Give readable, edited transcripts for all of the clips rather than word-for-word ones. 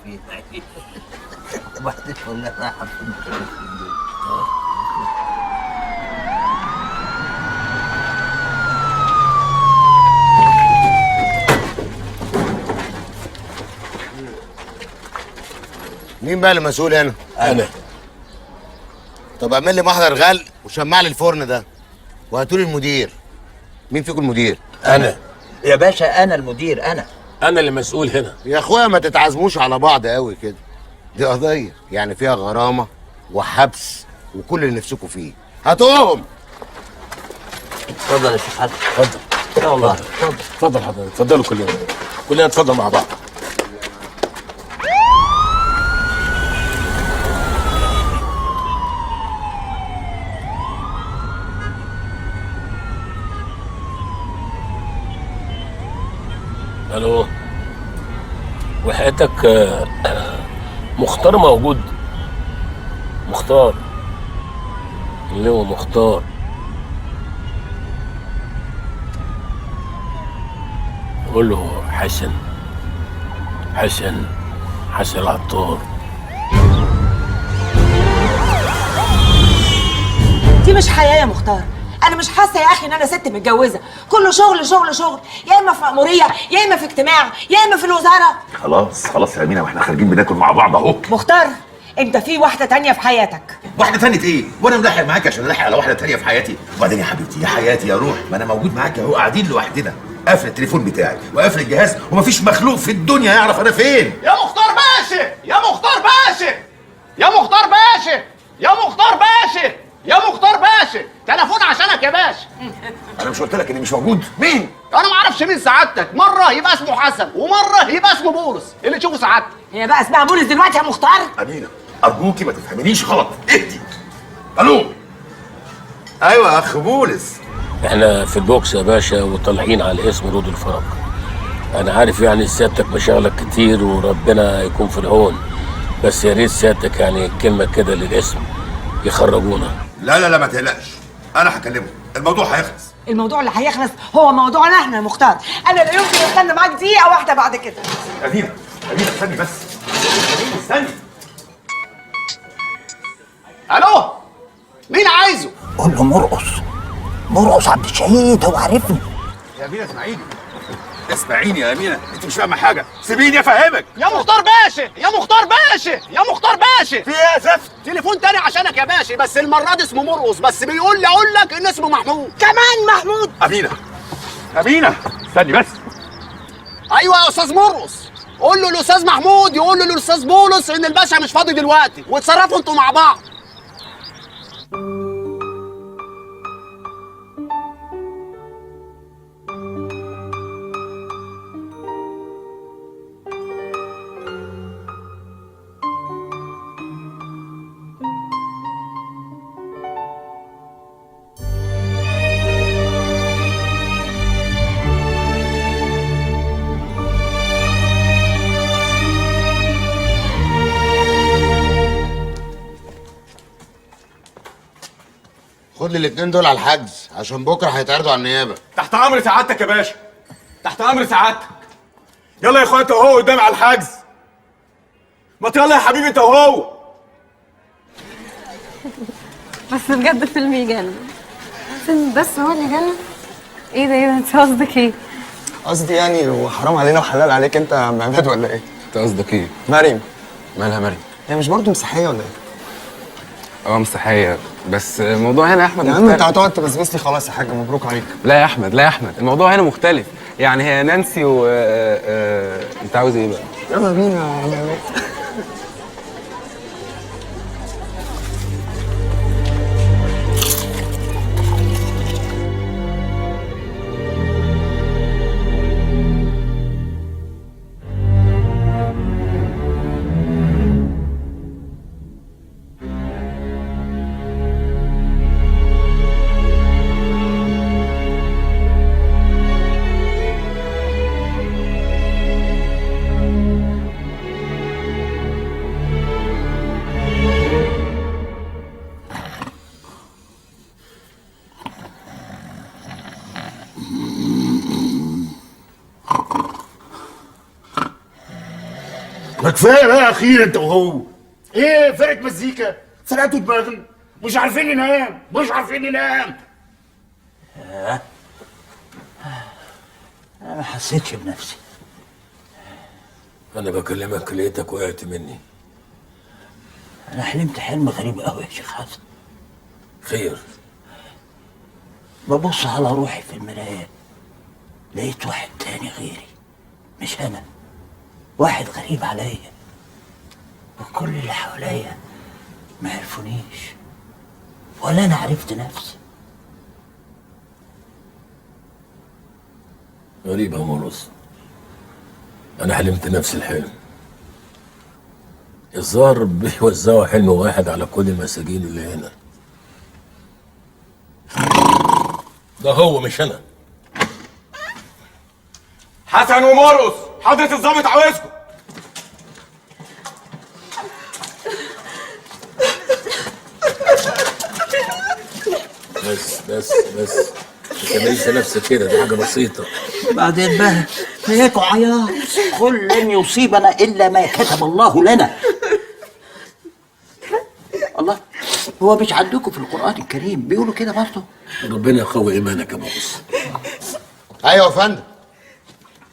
فين وبعدين والله رايحه فين دول. مين بقى المسؤول هنا؟ انا. طب اعمل لي محضر غل وشمع لي الفرن ده وهاتوا لي المدير. مين فيكم المدير؟ انا يا باشا انا المدير انا اللي مسؤول هنا. يا اخويا ما تتعزموش على بعض قوي كده، دي قضيه يعني فيها غرامه وحبس وكل اللي نفسكم فيه. هاتوهم. اتفضل يا شيخ حسن. اتفضل. يا الله اتفضل حضرتك، اتفضلوا كلنا اتفضل مع بعض. الو، وحياتك مختار موجود؟ مختار اللي هو مختار. قول له حسن العطار. دي مش حياه يا مختار. انا مش حاسه يا اخي ان انا ست متجوزه، كله شغل شغل شغل، يا اما في مأموريه يا اما في اجتماع يا اما في الوزاره. خلاص يا امينه، واحنا خارجين بناكل مع بعض اهو. مختار انت في واحده تانية في حياتك. واحده تانية ايه؟ وانا ملاحق معاك عشان الاحق على واحده تانية في حياتي؟ وبعدين يا حبيبتي يا حياتي يا روح، ما انا موجود معاك اهو، قاعدين لوحدنا، قافل التليفون بتاعي وقافل الجهاز ومفيش مخلوق في الدنيا يعرف انا فين. يا مختار باشا، يا مختار باشا، يا مختار باشا، يا مختار باشا، يا مختار باشا، تليفون عشانك يا باشا. انا مش قلت لك اني مش موجود؟ مين؟ انا ما اعرفش مين سعادتك، مره يبقى اسمه حسن ومره يبقى اسمه بولس، اللي تشوفه سعادتك. هي بقى اسمها بولس دلوقتي يا مختار؟ امينه ارجوكي ما تفهمنيش غلط، اهدي. الو. ايوه يا اخ بولس. احنا في البوكس يا باشا وطالعين على اسم رود الفرج. انا عارف يعني سيادتك مشاغلك كتير وربنا يكون في العون، بس يا ريت سيادتك يعني كلمه كده للاسم يخرجونا. لا ما تقلقش، انا هكلمه، الموضوع هيخلص. الموضوع اللي هيخلص هو موضوعنا احنا يا مختار. انا لا يمكن استنى معاك دقيقه واحده بعد كده. امينه استني بس، استني. الو، مين عايزه؟ قول له مرقص عبد الشهيد، هو عارفني. يا امينه اسمعيني يا امينه، انت مش فاهمه حاجه، سيبيني افهمك. يا مختار باشا، يا مختار باشا، يا مختار باشا. في ايه يا زفت؟ تليفون تاني عشانك يا باشا، بس المره دي اسمه مرقص، بس بيقول لي اقول لك ان اسمه محمود. كمان محمود؟ امينه استني بس. ايوه يا استاذ مرقص، قول له الاستاذ محمود يقول له الاستاذ بولس ان الباشا مش فاضي دلوقتي، واتصرفوا انتوا مع بعض. خد لي الاتنين دول على الحجز عشان بكره هيتعرضوا على النيابه. تحت امر سعادتك يا باشا، تحت امر سعادتك. يلا يا اخويا انت وهو قدامي على الحجز. ما يلا يا حبيبي انت وهو. بس بجد فيلم يجنن. فيلم بس هو اللي يجنن؟ ايه ده انت قصدك ايه؟ قصدي يعني وحرام علينا وحلال عليك انت يا عم عماد ولا ايه؟ انت قصدك ايه؟ مريم. مالها مريم؟ هي مش برضه مسيحيه ولا ايه؟ مسيحيه، بس الموضوع هنا يا احمد يا عم انت هتقعد تبسبس لي خلاص يا حاج، مبروك عليك. لا يا احمد الموضوع هنا مختلف. يعني هي نانسي و انت عاوز ايه بقى؟ يلا بينا يا عم عماد. كفايه بقى اخيرا انت وهو. ايه فرقه مزيكا؟ فرقتوا دماغنا، مش عارفين ننام، مش عارفين ننام. انا ما حسيتش بنفسي. انا بكلمك لقيتك وقعت مني. انا حلمت حلم غريب قوي يا شيخ حسن. خير؟ ببص على روحي في المرايه، لقيت واحد تاني غيري، مش انا، واحد غريب عليا، وكل اللي حواليا ما عرفونيش ولا انا عرفت نفسي. غريب يا مرقص، انا حلمت نفس الحلم. الظاهر بيوزعوا حلم واحد على كل المساجين اللي هنا. ده هو مش انا. حسن ومرقص، حضرة الظابط عاوزكم. بس ما تعمليش نفسك كده، دي حاجه بسيطه. بعدين بقى هيك عياط، قل لن يصيبنا الا ما كتب الله لنا. الله، هو مش عندكم في القرآن الكريم بيقولوا كده برضه؟ ربنا يقوي ايمانك يا مرقص. ايوه يا فندم.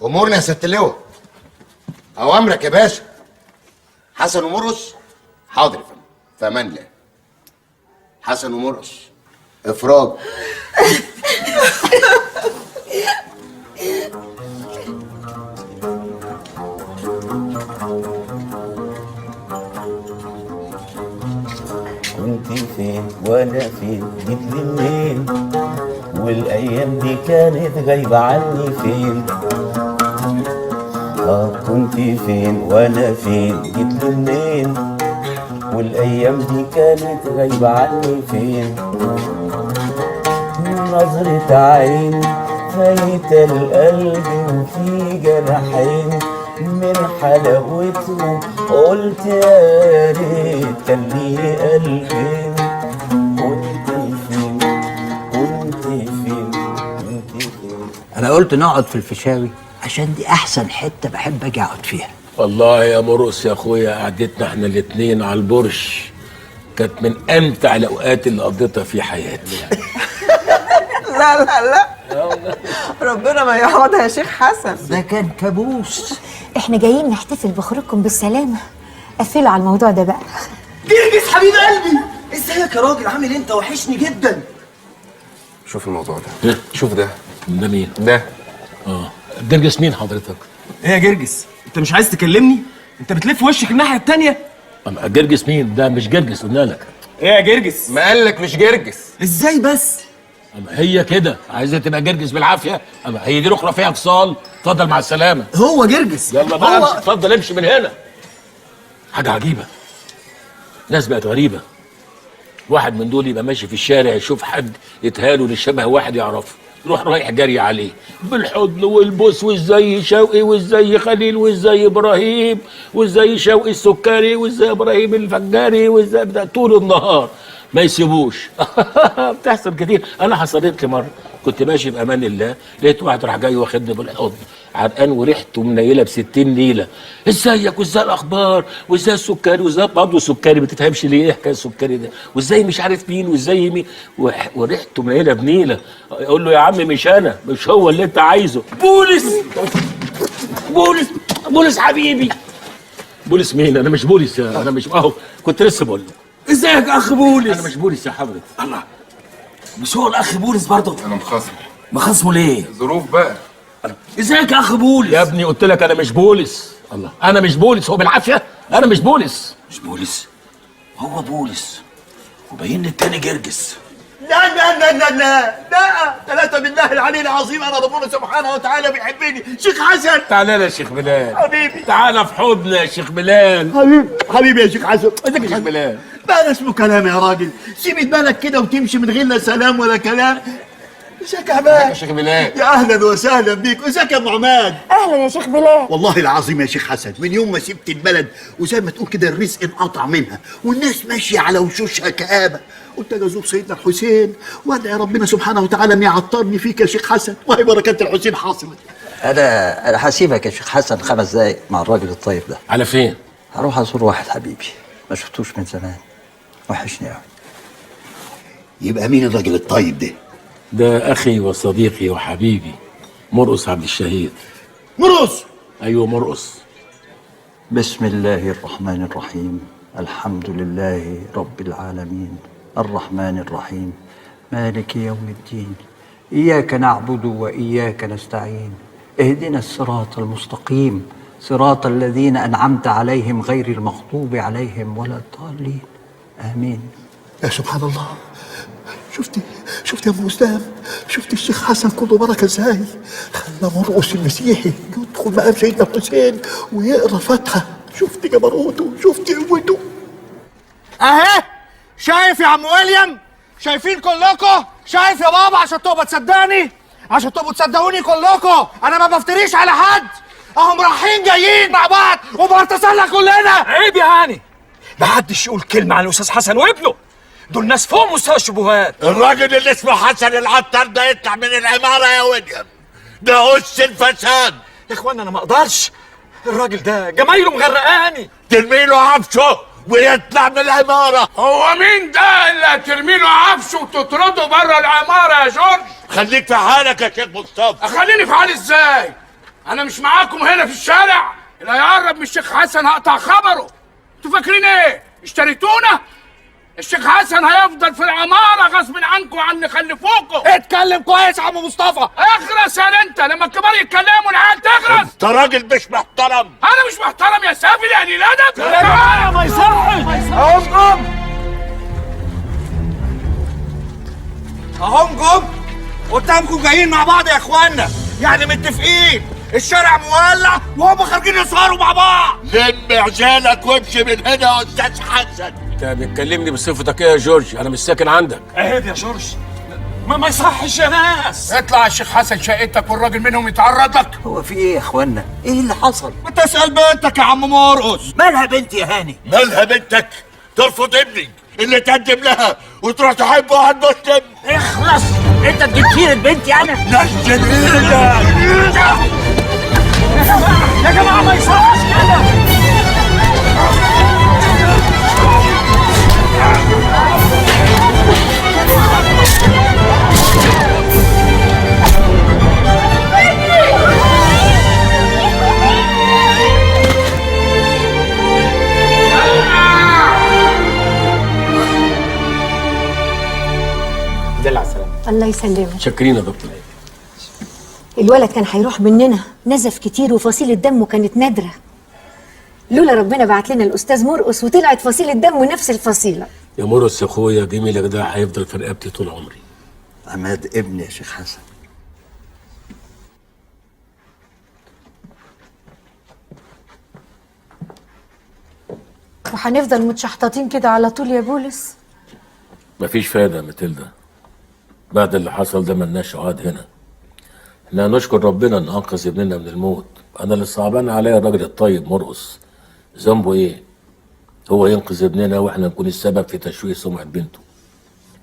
امورنا يا ست اللواء. اوامرك يا باشا. حسن ومرقص. حاضر يا فندم، في امان الله. حسن ومرقص افراج. كنت فين وانا فين، جيت لي منين، والايام دي كانت غايبه عني فين. كنت فين وانا فين، جيت لي منين، والايام دي كانت غايبه عني فين. نظرة عين فايتة القلب وفي جناحين، من حلاوتهم قلت يا ريت كان لي قلبين. كنت فين كنت فين كنت فين. انا قلت نقعد في الفيشاوي عشان دي احسن حته بحب اجي اقعد فيها. والله يا مرقص يا اخويا، قعدتنا احنا الاتنين على البرش كانت من امتع الاوقات اللي قضيتها في حياتي. لا لا لا، ربنا ما يعوضها يا شيخ حسن. ده كان كابوس. احنا جايين نحتفل بخروجكم بالسلامة، قفلوا على الموضوع ده بقى. جرجس حبيب قلبي، ازيك يا راجل؟ عامل انت؟ وحشني جدا. شوف الموضوع ده. شوف ده مين؟ ده جرجس مين حضرتك؟ ايه يا جرجس؟ انت مش عايز تكلمني؟ انت بتلف وشك الناحية التانية. جرجس مين؟ ده مش جرجس قلنا لك. ايه يا جرجس؟ ما قالك مش جرجس. ازاي بس؟ هي كده عايزه تبقى جرجس بالعافيه. هي دي الاخرى فيها فصال. اتفضل مع السلامه. هو جرجس. يلا بقى امشي، اتفضل امشي من هنا. حاجه عجيبه، ناس بقت غريبه. واحد من دول يبقى ماشي في الشارع يشوف حد يتهاله للشبه واحد يعرفه، يروح رايح جري عليه بالحضن والبوس، وازاي شوقي وازاي خليل وازاي ابراهيم وازاي شوقي السكري وازاي ابراهيم الفجاري وازاي طول النهار ما يسيبوش. بتحصل كتير. انا حصلت لي مره كنت ماشي بامان الله، لقيت واحد راح جاي واخدني بالحضن عرقان وريحته منيله ب60 نيله. ازيك وازاي الاخبار وازاي السكري وازاي برضه سكري، ما تفهمش ليه ايه حكايه السكري ده، وازاي مش عارف مين وازاي مين، وريحته منيله بنيله. اقول له يا عم مش انا، مش هو اللي انت عايزه. بولس حبيبي. بولس مين؟ انا مش بولس، انا مش اهو كنت لسه بقول له ازيك يا اخ بولس؟ انا مش بولس يا حضرتك. الله، مش هو الاخ بولس برضه؟ انا مخاصمه. مخاصمه ليه؟ ظروف بقى. ازيك يا اخ بولس؟ يا ابني قلت لك انا مش بولس. الله، انا مش بولس، هو بالعافيه انا مش بولس. مش بولس؟ هو بولس وباين التاني جرجس. لا لا لا لا لا لا، ثلاثة بالله العلي العظيم، أنا ربنا سبحانه وتعالى بيحبني. شيخ حسن تعالى يا شيخ بلال حبيبي، تعالى في حضن يا شيخ بلال. حبيبي يا شيخ حسن. ازيك يا شيخ بلال؟ بقى اسمه كلام يا راجل، سيب بالك كده وتمشي من غير لا سلام ولا كلام. ازيك يا عماد؟ يا شيخ بلال. يا اهلا وسهلا بيك. ازيك يا ابو عماد؟ اهلا يا شيخ بلال. والله العظيم يا شيخ حسن، من يوم ما سبت البلد وزي ما تقول كده الرزق انقطع منها والناس ماشيه على وشوشها كآبه، قلت اجي ازور سيدنا الحسين وادعي ربنا سبحانه وتعالى ان يعطرني فيك يا شيخ حسن، وهي بركات الحسين حاصله. انا هسيبك يا شيخ حسن 5 دقايق مع الراجل الطيب ده. على فين؟ هروح ازور واحد حبيبي ما شفتوش من زمان، وحشني قوي. يبقى مين الراجل الطيب ده؟ ده اخي وصديقي وحبيبي مرقص عبد الشهيد. مرقص؟ ايوه مرقص. بسم الله الرحمن الرحيم، الحمد لله رب العالمين، الرحمن الرحيم، مالك يوم الدين، إياك نعبد وإياك نستعين، اهدنا الصراط المستقيم، صراط الذين أنعمت عليهم غير المغضوب عليهم ولا الضالين، آمين. يا سبحان الله، شفت يا ابو اسلام، شفت الشيخ حسن كله بركه ازاي؟ خلى مرقص المسيحي يدخل مقام سيدنا الحسين ويقرا فاتحه. شفت جبروته، شفت قوته. اهي شايف يا عم ويليام؟ شايفين كلكم؟ شايف يا بابا؟ عشان تبقى تصدقني، عشان تبقوا تصدقوني كلكم، انا ما بفتريش على حد. اهم رايحين جايين مع بعض وبنتصلى كلنا. عيب يا هاني، محدش يقول كلمه عن الاستاذ حسن وابنه، دول ناس فوق مستوى الشبهات. الراجل اللي اسمه حسن العطار ده يطلع من العماره يا ويليام، ده أس الفساد. يا اخوانا انا ما اقدرش، الراجل ده جمايله مغرقاني. ترميله عفشه ويطلع من العماره. هو مين ده اللي هترمي له عفشه وتطرده بره العماره يا جورج؟ خليك في حالك يا شيخ مصطفى. اخليني في حالي ازاي؟ انا مش معاكم هنا في الشارع، اللي هيقرب من الشيخ حسن هقطع خبره. انتوا فاكرين ايه؟ اشتريتونا؟ الشيخ حسن هيفضل في العماره غصب عنكم وعن اللي خلفوكم. اتكلم كويس يا عم مصطفى. اخرس يا انت، لما الكبار يتكلموا العيال تخرس. انت راجل مش محترم. انا مش محترم يا سافل يا قليل ادب. ما يصحش. اهم جم قدامكم جايين مع بعض يا اخوانا، يعني متفقين. الشارع مولع وهم خارجين يسهروا مع بعض. لم عجالك وامشي من هنا يا استاذ حسن. انت بتكلمني بصفتك ايه يا جورج؟ انا مش ساكن عندك. عيب يا جورج، ما يصحش يا ناس. اطلع يا شيخ حسن شقتك والراجل منهم يتعرض لك. هو في ايه يا اخوانا؟ ايه اللي حصل؟ بتسأل بنتك يا عم مرقص. مالها بنتي يا هاني؟ مالها بنتك؟ ترفض ابني اللي تقدم لها وتروح تحب واحد مسلم. اخلص، انت تجيب سيرة بنتي انا؟ نزل ايدك يا جماعه ما يصحش كده. دل على السلامة. الله يسلمك. شاكرين يا دكتور. الولد كان هيروح مننا، نزف كتير وفصيلة دمه كانت نادرة، لولا ربنا بعت لنا الأستاذ مرقص وطلعت فصيلة دمه نفس الفصيلة. يا مرقص يا اخويا، جميلك ده هيفضل في رقبتي طول عمري. عماد ابني يا شيخ حسن. وهنفضل متشحططين كده على طول يا بولس؟ مفيش فايدة يا ماتيلدا، بعد اللي حصل ده ملناش عقد هنا. احنا نشكر ربنا ان انقذ ابننا من الموت. انا اللي صعبان عليا الراجل الطيب مرقص، ذنبه ايه؟ هو ينقذ ابننا واحنا نكون السبب في تشويه سمعة بنته.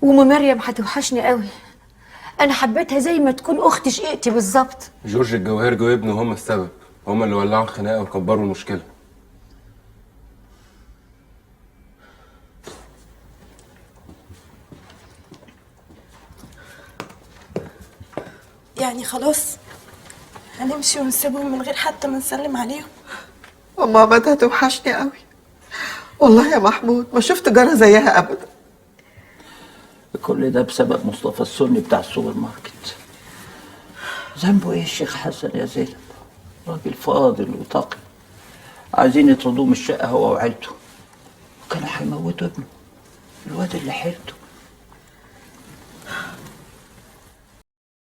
وام مريم هتوحشني قوي، انا حبيتها زي ما تكون اخت شقيقتي بالظبط. جورج الجواهرجي وابنه هم السبب، هم اللي ولعوا الخناقه وكبروا المشكله. يعني خلاص هنمشي ونسيبهم من غير حتى ما نسلم عليهم؟ ماما بدأت توحشني قوي والله يا محمود، ما شفت جارة زيها ابدا. كل ده بسبب مصطفى السني بتاع السوبر ماركت. ذنبه ايه الشيخ حسن يا زينب؟ راجل فاضل وتقي، عايزين يطردوه من الشقه هو وعيلته، وكانوا هيموتوا ابنه الواد اللي حيلته.